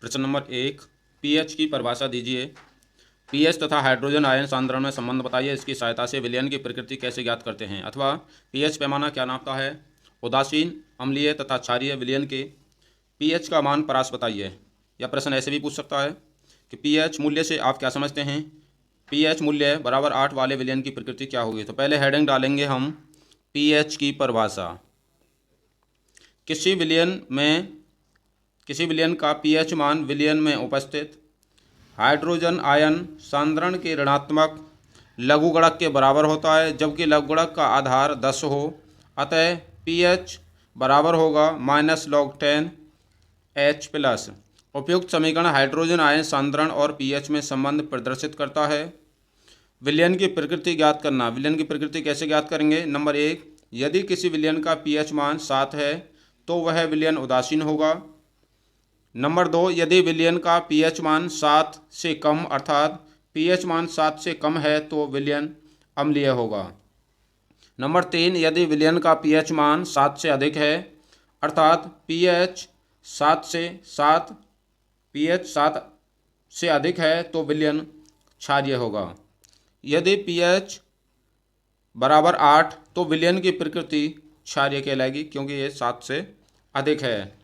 प्रश्न number 1, pH की परिभाषा दीजिए। पीएच तथा हाइड्रोजन आयन सांद्रण में संबंध बताइए। इसकी सहायता से विलयन की प्रकृति कैसे ज्ञात करते हैं। अथवा पीएच पैमाना क्या नापता है। उदासीन, अम्लीय तथा क्षारीय विलयन के पीएच का मान परास बताइए। यह प्रश्न ऐसे भी पूछ सकता है कि पीएच मूल्य से आप क्या समझते हैं। पीएच मूल्य बराबर 8 वाले विलयन की प्रकृति क्या होगी। तो पहले हेडिंग डालेंगे हम पीएच की परिभाषा। किसी विलयन का पीएच मान विलयन में उपस्थित हाइड्रोजन आयन सांद्रण के ऋणात्मक लघुगणक के बराबर होता है, जबकि लघुगणक का आधार 10 हो। अतः पीएच बराबर होगा -log10H+। उपयुक्त समीकरण हाइड्रोजन आयन सांद्रण और पीएच में संबंध प्रदर्शित करता है। विलयन की प्रकृति ज्ञात करना। विलयन की प्रकृति कैसे ज्ञात करेंगे। नंबर 1, यदि किसी विलयन का पीएच मान 7 है तो वह विलयन उदासीन होगा। नंबर 2, यदि विलयन का पीएच मान 7 से कम अर्थात पीएच मान 7 से कम है तो विलयन अम्लीय होगा। नंबर 3, यदि विलयन का पीएच मान 7 से अधिक है अर्थात पीएच 7 से अधिक है तो विलयन क्षारीय होगा। यदि पीएच बराबर 8 तो विलयन की प्रकृति क्षारीय कहलाएगी, क्योंकि ये 7 से अधिक है।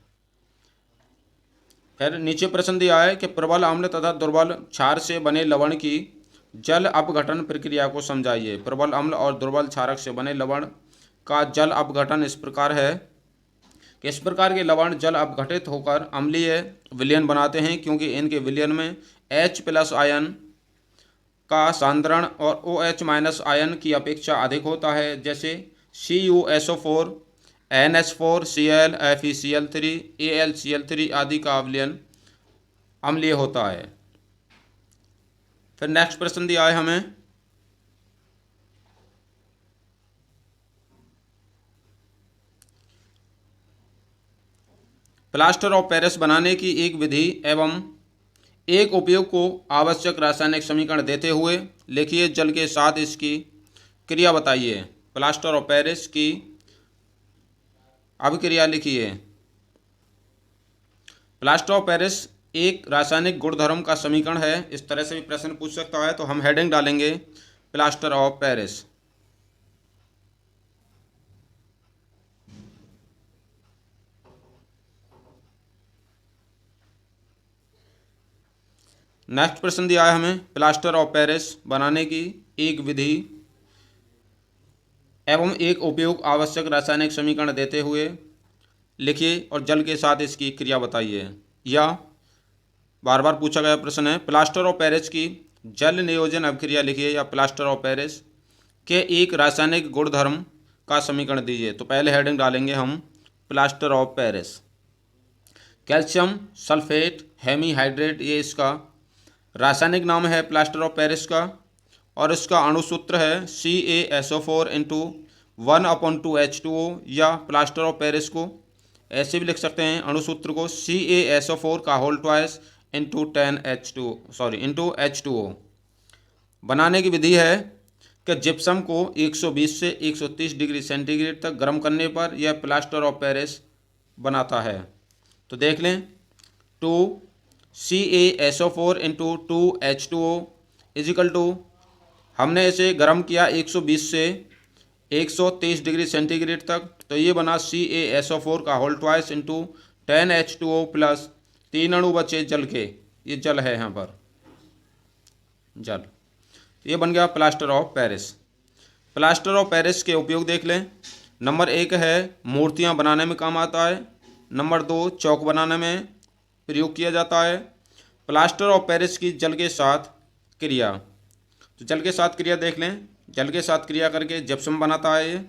फिर नीचे प्रश्न दिया है कि प्रबल अम्ल तथा दुर्बल क्षार से बने लवण की जल अपघटन प्रक्रिया को समझाइए। प्रबल अम्ल और दुर्बल क्षारक से बने लवण का जल अपघटन इस प्रकार है कि इस प्रकार के लवण जल अपघटित होकर अम्लीय विलयन बनाते हैं, क्योंकि इनके विलयन में H+ आयन का सांद्रण और OH- आयन की अपेक्षा अधिक होता है, जैसे CuSO4, NH4, Cl, FeCl3, AlCl3 आदि का विलयन अम्लीय होता है। फिर नेक्स्ट प्रश्न दिया है हमें प्लास्टर ऑफ पेरिस बनाने की एक विधि एवं एक उपयोग को आवश्यक रासायनिक समीकरण देते हुए लिखिए। जल के साथ इसकी क्रिया बताइए। प्लास्टर ऑफ पेरिस की अभिक्रिया लिखिए। प्लास्टर ऑफ पेरिस एक रासायनिक गुणधर्म का समीकरण है। इस तरह से भी प्रश्न पूछ सकता है, तो हम हेडिंग डालेंगे प्लास्टर ऑफ पेरिस। नेक्स्ट प्रश्न दिया है हमें प्लास्टर ऑफ पेरिस बनाने की एक विधि एवं एक उपयोग आवश्यक रासायनिक समीकरण देते हुए लिखिए और जल के साथ इसकी क्रिया बताइए। या बार बार पूछा गया प्रश्न है। प्लास्टर ऑफ पेरिस की जल नियोजन अभिक्रिया लिखिए या प्लास्टर ऑफ पेरिस के एक रासायनिक गुणधर्म का समीकरण दीजिए। तो पहले हेडिंग डालेंगे हम plaster of Paris. Calcium sulphate hemihydrate ये इसका रासायनिक नाम है प्लास्टर ऑफ पेरिस का, और इसका अणुसूत्र है CaSO4 × 1/2H2O। या प्लास्टर ऑफ पेरिस को ऐसे भी लिख सकते हैं अणुसूत्र को CaSO4 × H2O। बनाने की विधि है कि जिप्सम को 120 से 130 डिग्री सेंटीग्रेड तक गर्म करने पर यह प्लास्टर ऑफ पेरिस बनाता है। तो देख लें, 2CaSO4 × 2H2O इजिकल टू हमने इसे गर्म किया 120 से 130 डिग्री सेंटीग्रेड तक, तो ये बना CaSO4 × 10H2O प्लस 3 अणु बचे जल के। ये जल है यहाँ पर जल। ये बन गया plaster of Paris. Plaster of Paris के उपयोग देख लें। नंबर 1 है मूर्तियाँ बनाने में काम आता है। नंबर 2 चौक बनाने में प्रयोग किया जाता है। प्लास्टर ऑफ पेरिस की जल के साथ क्रिया। तो जल के साथ क्रिया देख लें। जल के साथ क्रिया करके जिप्सम बनाता है ये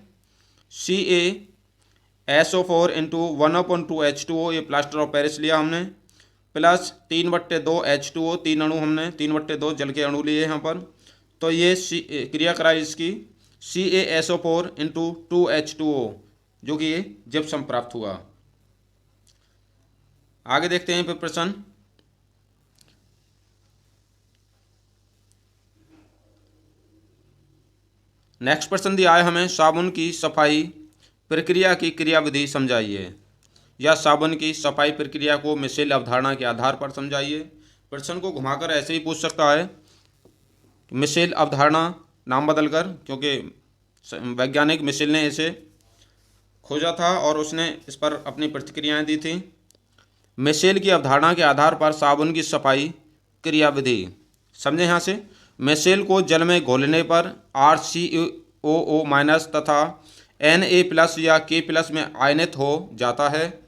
CaSO4 × 1/2H2O। ये प्लास्टर ऑफ पेरिस लिया हमने, प्लस 3/2 H2O, 3 अणु हमने 3/2 जल के अणु लिए यहाँ पर। तो ये क्रिया कराई इसकी CaSO4 × 2H2O, जो कि ये जिप्सम प्राप्त हुआ। आगे देखते हैं फिर प्रश्न। नेक्स्ट प्रश्न दिया है हमें साबुन की सफाई प्रक्रिया की क्रियाविधि समझाइए। या साबुन की सफाई प्रक्रिया को मिशेल अवधारणा के आधार पर समझाइए। प्रश्न को घुमाकर ऐसे ही पूछ सकता है, मिशेल अवधारणा नाम बदलकर, क्योंकि वैज्ञानिक मिशेल ने इसे खोजा था और उसने इस पर अपनी प्रतिक्रियाएं दी थी। मिशेल की अवधारणा के आधार पर साबुन की सफाई क्रियाविधि समझें। यहाँ से मिशेल को जल में घोलने पर RCOO- तथा Na+ या K+ में आयनित हो जाता है।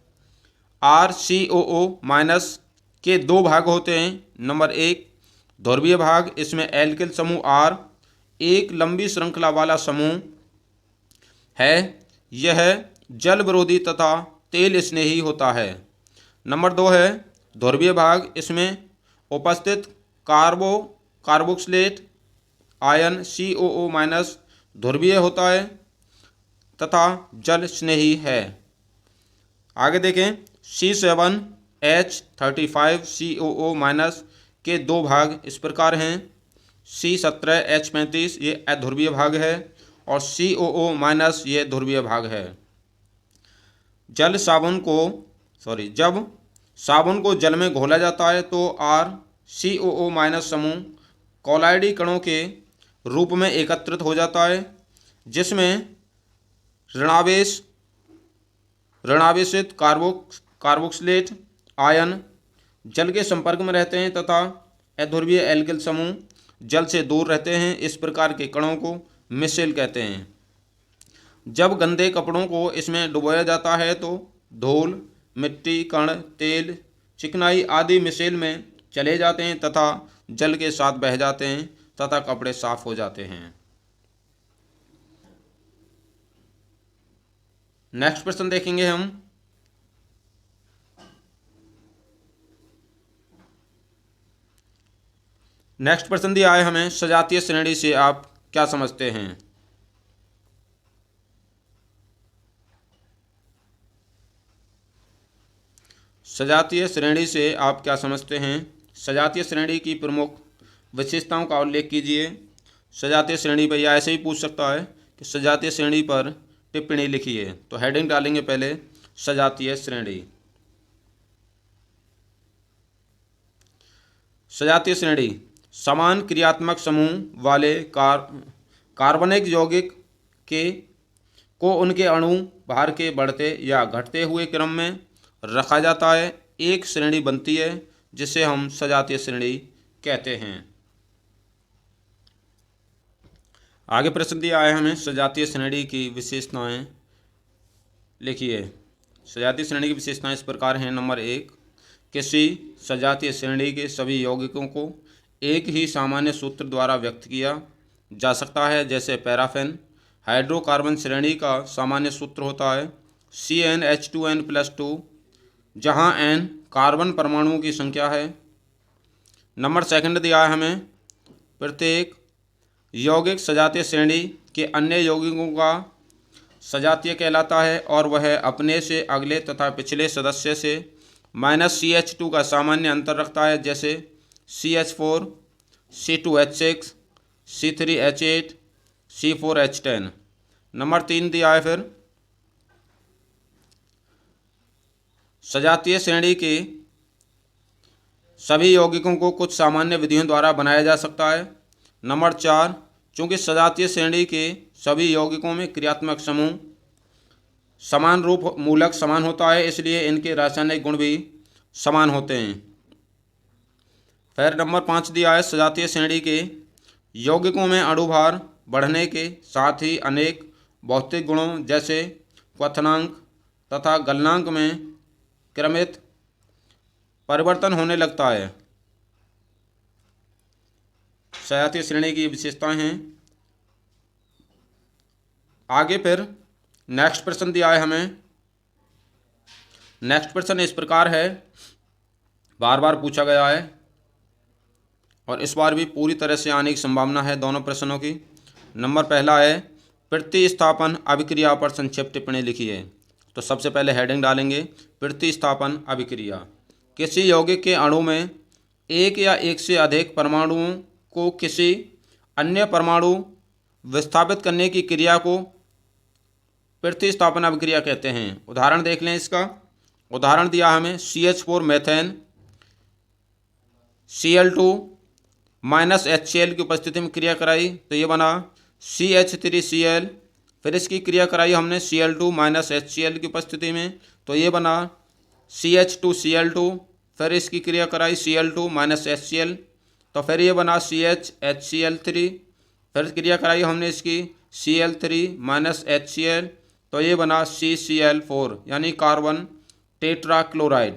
RCOO- के दो भाग होते हैं। नंबर 1 ध्रुवीय भाग, इसमें एल्किल समूह R एक लंबी श्रृंखला वाला समूह है। यह जल विरोधी तथा तेल स्नेही होता है। नंबर 2 है ध्रुवीय भाग, इसमें उपस्थित कार्बोक्सिलेट आयन COO- ध्रुवीय होता है तथा जल स्नेही है। आगे देखें, C7H35COO- के दो भाग इस प्रकार हैं। C17H35 ये अध्रुवीय भाग है और COO- ये ध्रुवीय भाग है। जब साबुन को जल में घोला जाता है तो RCOO- समूह कोलाइडी कणों के रूप में एकत्रित हो जाता है, जिसमें ऋणावेशित कार्बोक्सिलेट आयन जल के संपर्क में रहते हैं तथा अध्रुवीय एल्किल समूह जल से दूर रहते हैं। इस प्रकार के कणों को मिशेल कहते हैं। जब गंदे कपड़ों को इसमें डुबोया जाता है तो धूल, मिट्टी, कण, तेल, चिकनाई आदि मिशेल में चले जाते हैं तथा जल के साथ बह जाते हैं तथा कपड़े साफ हो जाते हैं। नेक्स्ट प्रश्न देखेंगे हम। नेक्स्ट प्रश्न दिया है हमें, सजातीय श्रेणी से आप क्या समझते हैं। सजातीय श्रेणी से आप क्या समझते हैं। सजातीय श्रेणी की प्रमुख विशेषताओं का उल्लेख कीजिए। सजातीय श्रेणी भैया ऐसे ही पूछ सकता है कि सजातीय श्रेणी पर टिप्पणी लिखिए। तो हेडिंग डालेंगे पहले सजातीय श्रेणी। सजातीय श्रेणी समान क्रियात्मक समूह वाले कार्बनिक यौगिक को उनके अणु भार के बढ़ते या घटते हुए क्रम में रखा जाता है, एक श्रेणी बनती है जिसे हम सजातीय श्रेणी कहते हैं। आगे प्रश्न दिया है हमें, सजातीय श्रेणी की विशेषताएं लिखिए। सजातीय श्रेणी की विशेषताएं इस प्रकार हैं। नंबर 1, किसी सजातीय श्रेणी के सभी यौगिकों को एक ही सामान्य सूत्र द्वारा व्यक्त किया जा सकता है, जैसे पैराफिन। हाइड्रोकार्बन श्रेणी का सामान्य सूत्र होता है CnH2n+2, जहाँ n कार्बन परमाणुओं की संख्या है। नंबर 2 दिया है हमें, प्रत्येक यौगिक सजातीय श्रेणी के अन्य यौगिकों का सजातीय कहलाता है और वह अपने से अगले तथा पिछले सदस्य से -CH2 का सामान्य अंतर रखता है, जैसे CH4, C2H6, C3H8, C4H10। Number 3 दिया है फिर, सजातीय श्रेणी के सभी यौगिकों को कुछ सामान्य विधियों द्वारा बनाया जा सकता है। नंबर 4, चूँकि सजातीय श्रेणी के सभी यौगिकों में क्रियात्मक समूह समान रूप मूलक समान होता है, इसलिए इनके रासायनिक गुण भी समान होते हैं। फिर नंबर 5 दिया है, सजातीय श्रेणी के यौगिकों में अणुभार बढ़ने के साथ ही अनेक भौतिक गुणों जैसे क्वथनांक तथा गलनांक में क्रमित परिवर्तन होने लगता है। सजातीय श्रेणी की विशेषताएं हैं। आगे फिर नेक्स्ट प्रश्न दिया है हमें। नेक्स्ट प्रश्न इस प्रकार है, बार बार पूछा गया है और इस बार भी पूरी तरह से आने की संभावना है दोनों प्रश्नों की। नंबर 1 है, प्रतिस्थापन अभिक्रिया पर संक्षिप्त टिप्पणी लिखिए। तो सबसे पहले हेडिंग डालेंगे प्रतिस्थापन अभिक्रिया। किसी यौगिक के अणु में एक या एक से अधिक परमाणुओं को किसी अन्य परमाणु विस्थापित करने की क्रिया को प्रतिस्थापन अभिक्रिया कहते हैं। उदाहरण देख लें इसका। उदाहरण दिया हमें CH4 methane, Cl2 minus HCl की उपस्थिति में क्रिया कराई तो ये बना CH3Cl। फिर इसकी क्रिया कराई हमने Cl2 माइनस HCl की उपस्थिति में तो ये बना CH2Cl2। फिर इसकी क्रिया कराई Cl2 माइनस HCl तो फिर ये बना CHHCl3। फिर क्रिया कराई हमने इसकी Cl3 माइनस HCl तो ये बना CCl4 यानी कार्बन टेट्राक्लोराइड।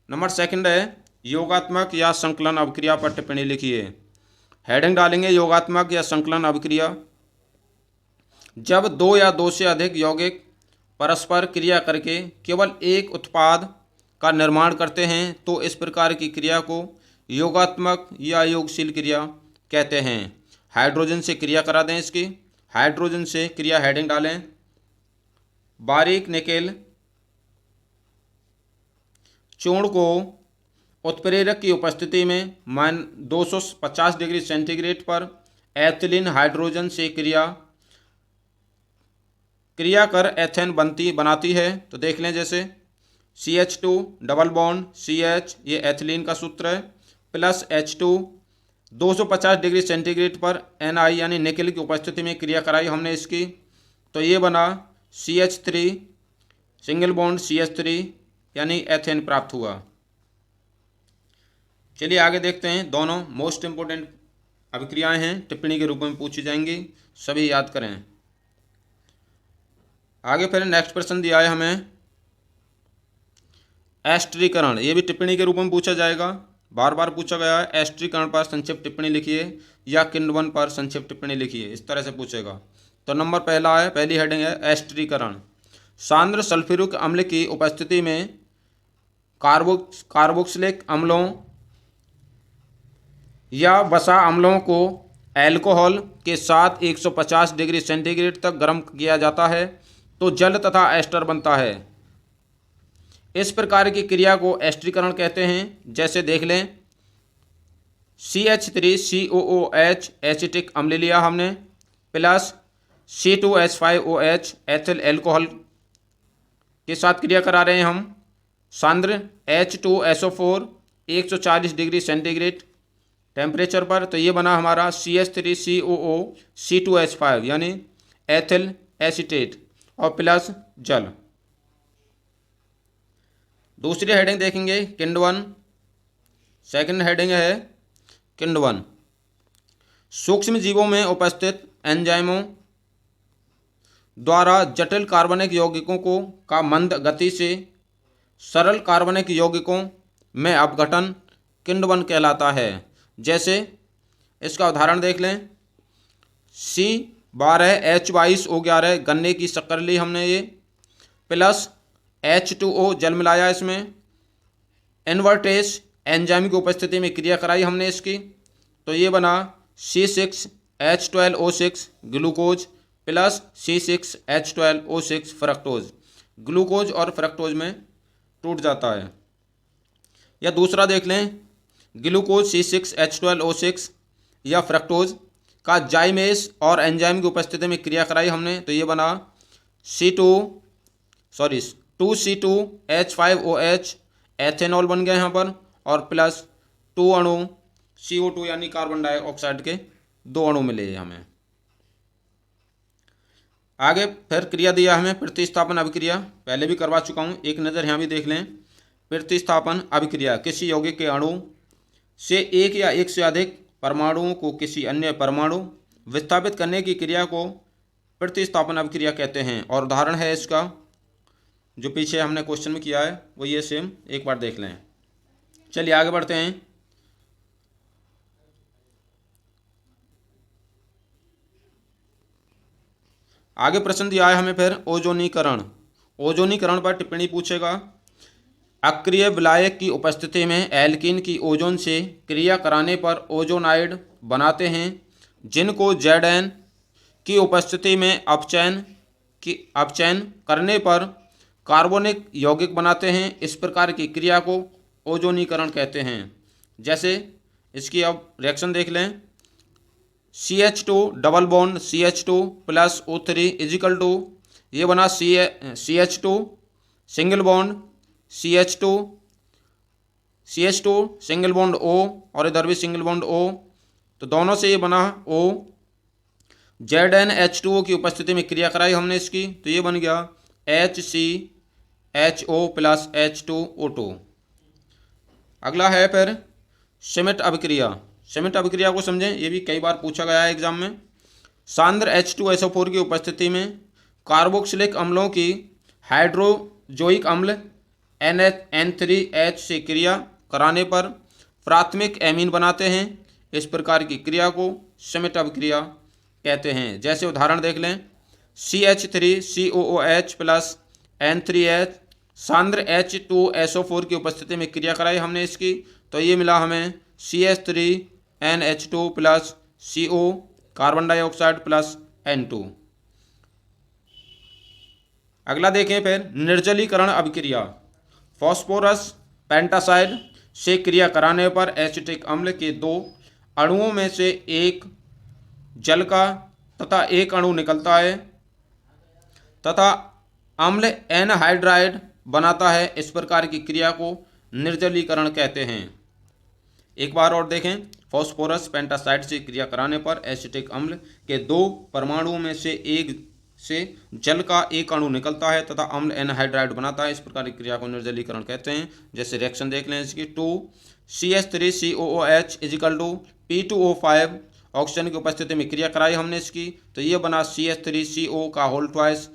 नंबर सेकंड है योगात्मक या संकलन अभिक्रिया पर टिप्पणी लिखिए। हेडिंग डालेंगे योगात्मक या संकलन अभिक्रिया। जब दो या दो से अधिक यौगिक परस्पर क्रिया करके केवल एक उत्पाद का निर्माण करते हैं तो इस प्रकार की क्रिया को योगात्मक या योगशील क्रिया कहते हैं। हाइड्रोजन से क्रिया करा दें इसकी। हाइड्रोजन से क्रिया हेडिंग डालें। बारीक निकेल चूर्ण को उत्प्रेरक की उपस्थिति में -250 डिग्री सेंटीग्रेड पर एथिलीन हाइड्रोजन से क्रिया कर एथेन बनाती है। तो देख लें जैसे CH2 डबल बॉन्ड CH ये एथिलीन का सूत्र है प्लस H2 250 डिग्री सेंटीग्रेड पर Ni यानी निकेल की उपस्थिति में क्रिया कराई हमने इसकी तो ये बना CH3 सिंगल बॉन्ड CH3 यानी एथेन प्राप्त हुआ। चलिए आगे देखते हैं। दोनों मोस्ट इम्पोर्टेंट अभिक्रियाएं हैं, टिप्पणी के रूप में पूछी जाएंगी, सभी याद करें। आगे फिर नेक्स्ट प्रश्न दिया है हमें एस्टरीकरण। ये भी टिप्पणी के रूप में पूछा जाएगा, बार बार पूछा गया है। एस्टरीकरण पर संक्षिप्त टिप्पणी लिखिए या किण्वन पर संक्षिप्त टिप्पणी लिखिए, इस तरह से पूछेगा। तो नंबर पहला है, पहली हेडिंग है एस्टरीकरण। सांद्र सल्फ्यूरिक अम्ल की उपस्थिति में कार्बोक्सिलिक अम्लों या वसा अम्लों को अल्कोहल के साथ 150 डिग्री सेंटीग्रेड तक गर्म किया जाता है तो जल तथा एस्टर बनता है। इस प्रकार की क्रिया को एस्टरीकरण कहते हैं। जैसे देख लें CH3COOH एसिटिक अम्ल लिया हमने प्लस C2H5OH एथिल अल्कोहल के साथ क्रिया करा रहे हैं हम। सांद्र H2SO4 140 डिग्री सेंटीग्रेड टेम्परेचर पर तो ये बना हमारा CH3COO C2H5 यानी एथिल एसीटेट और प्लस जल। दूसरी हेडिंग देखेंगे किण्वन। सेकंड हेडिंग है किण्वन। सूक्ष्म जीवों में उपस्थित एंजाइमों द्वारा जटिल कार्बनिक यौगिकों को का मंद गति से सरल कार्बनिक यौगिकों में अपघटन किण्वन कहलाता है। जैसे इसका उदाहरण देख लें C12H22O11 गन्ने की शक्कर ली हमने ये प्लस H2O जल मिलाया इसमें। इन्वर्टेज एंजाइम की उपस्थिति में क्रिया कराई हमने इसकी तो ये बना C6H12O6 glucose plus C6H12O6 fructose. Glucose और फ्रक्टोज में टूट जाता है। या दूसरा देख लें ग्लूकोज C6H12O6 या फ्रक्टोज का जाइमेस और एंजाइम की उपस्थिति में क्रिया कराई हमने तो ये बना 2C2H5OH एथेनॉल बन गया यहाँ पर और प्लस 2 अणु CO2 यानी कार्बन डाइऑक्साइड के 2 अणु मिले हमें। आगे फिर क्रिया दिया हमें प्रतिस्थापन अभिक्रिया, पहले भी करवा चुका हूँ, एक नज़र यहाँ भी देख लें। प्रतिस्थापन अभिक्रिया किसी यौगिक के अणु से एक या एक से अधिक परमाणुओं को किसी अन्य परमाणु विस्थापित करने की क्रिया को प्रतिस्थापन अभिक्रिया कहते हैं। और उदाहरण है इसका जो पीछे हमने क्वेश्चन में किया है वो ये सेम एक बार देख लें। चलिए आगे बढ़ते हैं। आगे प्रश्न दिया है हमें फिर ओजोनीकरण। ओजोनीकरण पर टिप्पणी पूछेगा। अक्रिय विलायक की उपस्थिति में एल्कीन की ओजोन से क्रिया कराने पर ओजोनाइड बनाते हैं जिनको Zn की उपस्थिति में अपचयन करने पर कार्बनिक यौगिक बनाते हैं। इस प्रकार की क्रिया को ओजोनीकरण कहते हैं। जैसे इसकी अब रिएक्शन देख लें CH2 double bond CH2 plus O3 equal to ये बना CH2 single bond CH2 single bond O और इधर भी सिंगल बॉन्ड O, तो दोनों से ये बना O। ZnH2O की उपस्थिति में क्रिया कराई हमने इसकी, तो ये बन गया HCHO प्लस H2O2। अगला है फिर श्मिट अभिक्रिया। श्मिट अभिक्रिया को समझें, ये भी कई बार पूछा गया है एग्जाम में। सांद्र H2SO4 की उपस्थिति में कार्बोक्सिलिक अम्लों की हाइड्रोजोइक अम्ल N3H से क्रिया कराने पर प्राथमिक एमीन बनाते हैं। इस प्रकार की क्रिया को श्मिट अभिक्रिया कहते हैं। जैसे उदाहरण देख लें, CH3COOH प्लस N3H सांद्र H2SO4 की उपस्थिति में क्रिया कराई हमने इसकी, तो ये मिला हमें CH3NH2 plus CO carbon dioxide plus N2। अगला देखें फिर निर्जलीकरण अभिक्रिया। फॉस्फोरस पेंटासाइड से क्रिया कराने पर एसिटिक अम्ल के 2 अणुओं में से एक जल का तथा एक अणु निकलता है तथा अम्ल एनहाइड्राइड बनाता है। इस प्रकार की क्रिया को निर्जलीकरण कहते हैं। एक बार और देखें, फॉस्फोरस पेंटासाइड से क्रिया कराने पर एसिटिक अम्ल के 2 परमाणुओं में से एक से जल का एक अणु निकलता है तथा अम्ल एनहाइड्राइड बनाता है। इस प्रकार की क्रिया को निर्जलीकरण कहते हैं। जैसे रिएक्शन देख लें इसकी, 2CH3COOH is equal to P2O5 oxygen की उपस्थिति में क्रिया कराई हमने इसकी, तो ये बना CH3CO का whole twice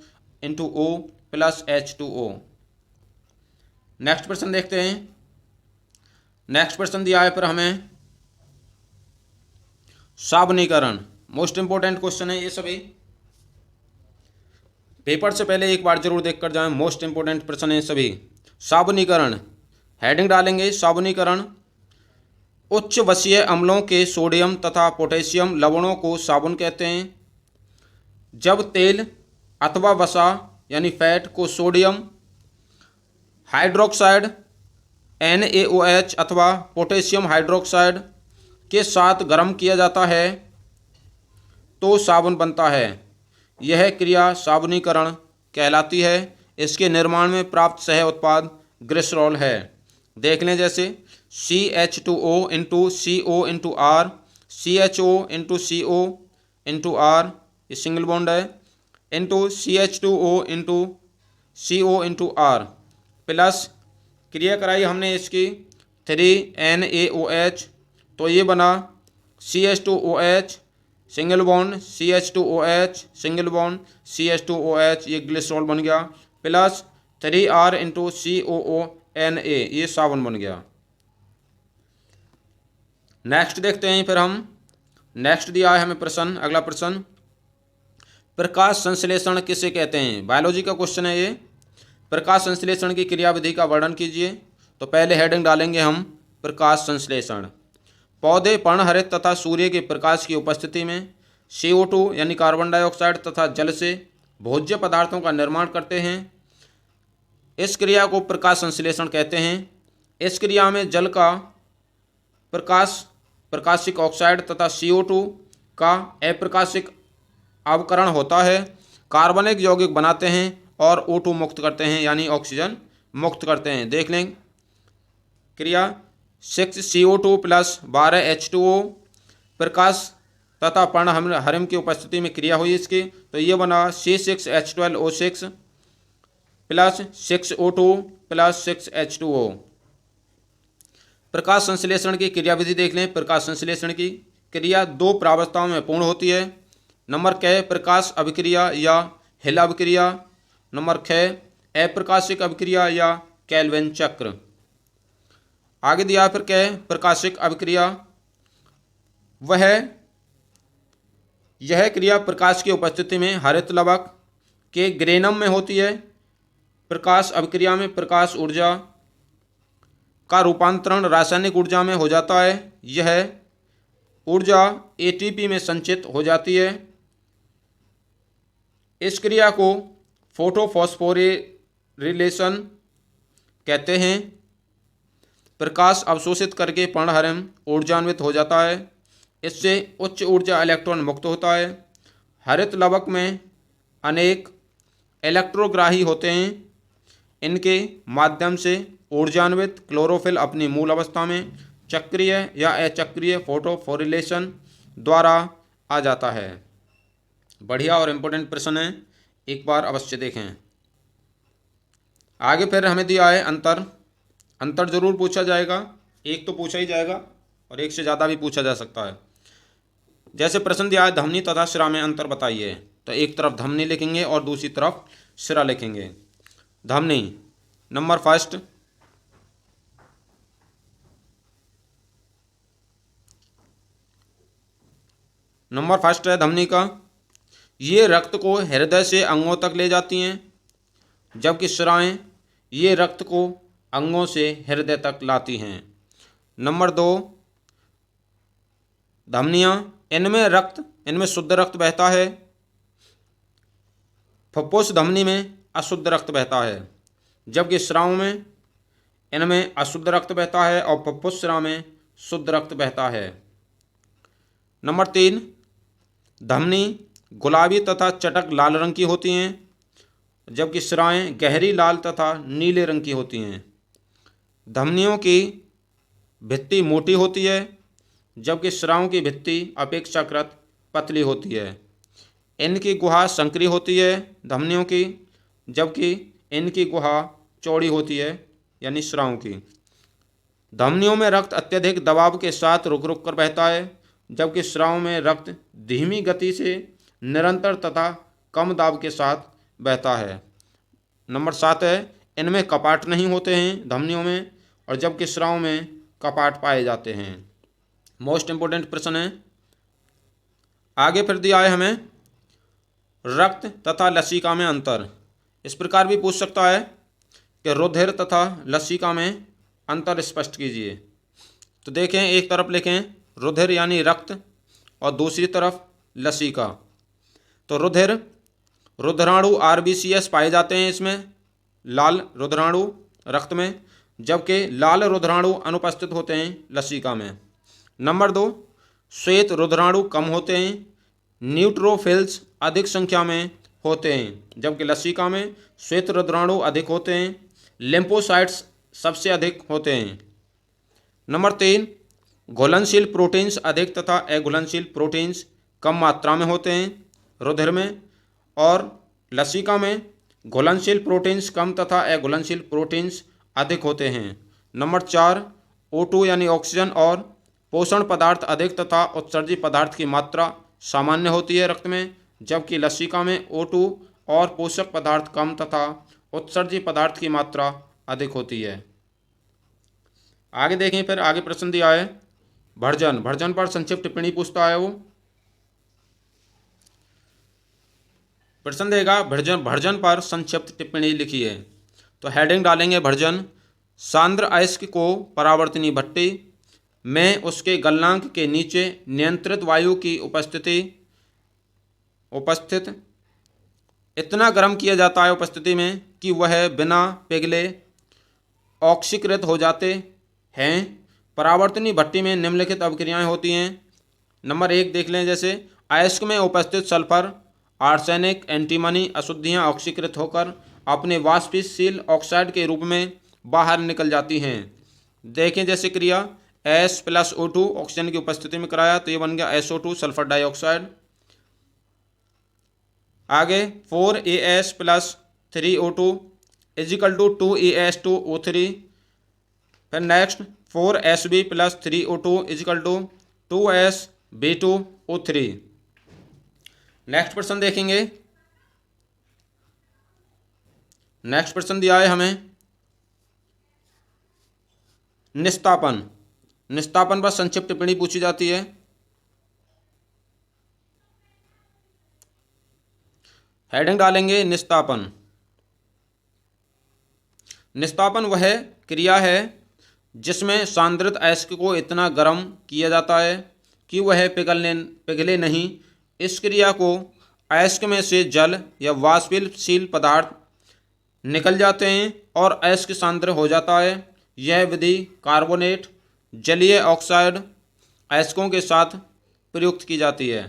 into O plus H2O। Next प्रश्न देखते हैं। नेक्स्ट प्रश्न दिया है फिर हमें साबुनीकरण। मोस्ट इंपोर्टेंट क्वेश्चन है ये सभी, पेपर से पहले एक बार जरूर देखकर जाएं। मोस्ट इंपोर्टेंट प्रश्न है सभी। साबुनीकरण हेडिंग डालेंगे, साबुनीकरण उच्च वसीय अम्लों के सोडियम तथा पोटेशियम लवणों को साबुन कहते हैं। जब तेल अथवा वसा यानी फैट को सोडियम हाइड्रोक्साइड NaOH अथवा पोटेशियम हाइड्रोक्साइड के साथ गर्म किया जाता है तो साबुन बनता है। यह क्रिया साबुनीकरण कहलाती है। इसके निर्माण में प्राप्त सह उत्पाद ग्लिसरॉल है। देख लें, जैसे CH2O into CO into R, CHO into CO into R, ये सिंगल बॉन्ड है, into CH2O into CO into R plus क्रिया कराई हमने इसकी 3NaOH, तो ये बना CH2OH single bond CH2OH single bond CH2OH, ये ग्लिसरॉल बन गया, प्लस 3R इंटू COONA, ये साबुन बन गया। नेक्स्ट देखते हैं फिर हम। नेक्स्ट दिया है हमें प्रश्न, अगला प्रश्न, प्रकाश संश्लेषण किसे कहते हैं? बायोलॉजी का क्वेश्चन है ये। प्रकाश संश्लेषण की क्रियाविधि का वर्णन कीजिए। तो पहले हेडिंग डालेंगे हम प्रकाश संश्लेषण। पौधे पर्णहरित तथा सूर्य के प्रकाश की उपस्थिति में CO2 यानी कार्बन डाइऑक्साइड तथा जल से भोज्य पदार्थों का निर्माण करते हैं। इस क्रिया को प्रकाश संश्लेषण कहते हैं। इस क्रिया में जल का प्रकाशिक ऑक्साइड तथा CO2 का अप्रकाशिक अवकरण होता है, कार्बनिक यौगिक बनाते हैं और O2 मुक्त करते हैं यानी ऑक्सीजन मुक्त करते हैं। देख लें क्रिया 6CO2 प्लस 12H2O, प्रकाश तथा पर्णहरिम की उपस्थिति में क्रिया हुई इसकी, तो ये बना C6H12O6 plus 6O2 plus 6H2O। प्रकाश संश्लेषण की क्रियाविधि देख लें। प्रकाश संश्लेषण की क्रिया 2 प्रावस्थाओं में पूर्ण होती है। नंबर क प्रकाश अभिक्रिया या हिल अभिक्रिया, नंबर ख अप्रकाशिक अभिक्रिया या केल्विन चक्र। आगे दिया फिर क प्रकाशिक अभिक्रिया, यह क्रिया प्रकाश की उपस्थिति में हरित लवक के ग्रेनम में होती है। प्रकाश अभिक्रिया में प्रकाश ऊर्जा का रूपांतरण रासायनिक ऊर्जा में हो जाता है। यह ऊर्जा ATP में संचित हो जाती है। इस क्रिया को फोटोफॉस्फोरिलेशन कहते हैं। प्रकाश अवशोषित करके पर्णहरिम ऊर्जान्वित हो जाता है। इससे उच्च ऊर्जा इलेक्ट्रॉन मुक्त होता है। हरित लवक में अनेक इलेक्ट्रोग्राही होते हैं। इनके माध्यम से ऊर्जान्वित क्लोरोफिल अपनी मूल अवस्था में चक्रीय या अचक्रीय फोटोफोरिलेशन द्वारा आ जाता है। बढ़िया और इम्पोर्टेंट प्रश्न है, एक बार अवश्य देखें। आगे फिर हमें दिया है अंतर। अंतर जरूर पूछा जाएगा, एक तो पूछा ही जाएगा और एक से ज़्यादा भी पूछा जा सकता है। जैसे प्रश्न दिया है धमनी तथा शिरा में अंतर बताइए, तो एक तरफ धमनी लिखेंगे और दूसरी तरफ शिरा लिखेंगे। धमनी नंबर फर्स्ट, है धमनी का, ये रक्त को हृदय से अंगों तक ले जाती हैं, जबकि शिराएं ये रक्त को अंगों से हृदय तक लाती हैं। नंबर 2, धमनियाँ, इनमें शुद्ध रक्त बहता है। फुफ्फुस धमनी में अशुद्ध रक्त बहता है, जबकि शिराओं में इनमें अशुद्ध रक्त बहता है और फुफ्फुस शिरा में शुद्ध रक्त बहता है। नंबर 3, धमनी गुलाबी तथा चटक लाल रंग की होती हैं, जबकि शिराएं गहरी लाल तथा नीले रंग की होती हैं। धमनियों की भित्ति मोटी होती है, जबकि शिराओं की भित्ति अपेक्षाकृत पतली होती है। इनकी गुहा संकरी होती है धमनियों की, जबकि इनकी गुहा चौड़ी होती है यानी शिराओं की। धमनियों में रक्त अत्यधिक दबाव के साथ रुक रुक कर बहता है, जबकि शिराओं में रक्त धीमी गति से निरंतर तथा कम दाब के साथ बहता है। नंबर 7 है, इनमें कपाट नहीं होते हैं धमनियों में, और जबकि शिराओं में कपाट पाए जाते हैं। मोस्ट इंपोर्टेंट प्रश्न है। आगे फिर दिया है हमें रक्त तथा लसिका में अंतर। इस प्रकार भी पूछ सकता है कि रुधिर तथा लसिका में अंतर स्पष्ट कीजिए। तो देखें, एक तरफ लिखें रुधिर यानी रक्त और दूसरी तरफ लसिका। तो रुधिराणु RBCS पाए जाते हैं इसमें, लाल रुधिराणु रक्त में, जबकि लाल रुधिराणु अनुपस्थित होते हैं लसिका में। नंबर 2, श्वेत रुधिराणु कम होते हैं, न्यूट्रोफिल्स अधिक संख्या में होते हैं, जबकि लसिका में श्वेत रुधिराणु अधिक होते हैं, लिम्फोसाइट्स सबसे अधिक होते हैं। नंबर 3, घुलनशील प्रोटीन्स अधिक तथा अघुलनशील प्रोटीन्स कम मात्रा में होते हैं रुधिर में, और लसिका में घुलनशील प्रोटीन्स कम तथा अघुलनशील प्रोटीन्स अधिक होते हैं। नंबर 4, O2 यानी ऑक्सीजन और पोषण पदार्थ अधिक तथा उत्सर्जी पदार्थ की मात्रा सामान्य होती है रक्त में, जबकि लसिका में O2 और पोषक पदार्थ कम तथा उत्सर्जी पदार्थ की मात्रा अधिक होती है। आगे देखें, फिर आगे प्रश्न दिया है भर्जन पर संक्षिप्त टिप्पणी पूछता है वो। प्रश्न देगा भर्जन पर संक्षिप्त टिप्पणी लिखिए। तो हेडिंग डालेंगे भर्जन। सांद्र अयस्क को परावर्तनी भट्टी में उसके गलनांक के नीचे नियंत्रित वायु की उपस्थित इतना गर्म किया जाता है उपस्थिति में कि वह बिना पिघले ऑक्सीकृत हो जाते हैं। परावर्तनी भट्टी में निम्नलिखित अभिक्रियाएं होती हैं। नंबर 1 देख लें, जैसे अयस्क में उपस्थित सल्फर, आर्सेनिक, एंटीमनी अशुद्धियां ऑक्सीकृत होकर अपने वाष्पशील ऑक्साइड के रूप में बाहर निकल जाती हैं। देखें जैसे क्रिया S+O2 ऑक्सीजन की उपस्थिति में कराया तो ये बन गया SO2 सल्फर डाइऑक्साइड। आगे 4AS + 3O2 = 2AS2O3। फिर next 4SB + 3O2 = 2SB2O3। Next प्रश्न देखेंगे। नेक्स्ट प्रश्न दिया है हमें निस्तापन पर संक्षिप्त टिप्पणी पूछी जाती है। हेडिंग डालेंगे निस्तापन वह क्रिया है जिसमें सांद्रित अयस्क को इतना गर्म किया जाता है कि वह पिघले नहीं। इस क्रिया को अयस्क में से जल या वाष्पशील पदार्थ निकल जाते हैं और अयस्क सांद्र हो जाता है। यह विधि कार्बोनेट, जलीय ऑक्साइड अयस्कों के साथ प्रयुक्त की जाती है।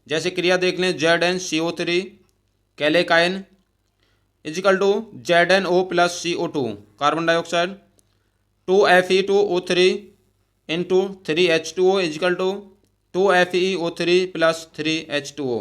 जैसे क्रिया देख लें ZnCO3 calcine is equal to ZnO plus CO2 carbon dioxide 2Fe2O3 into 3H2O is equal to 2FeO3 plus 3H2O।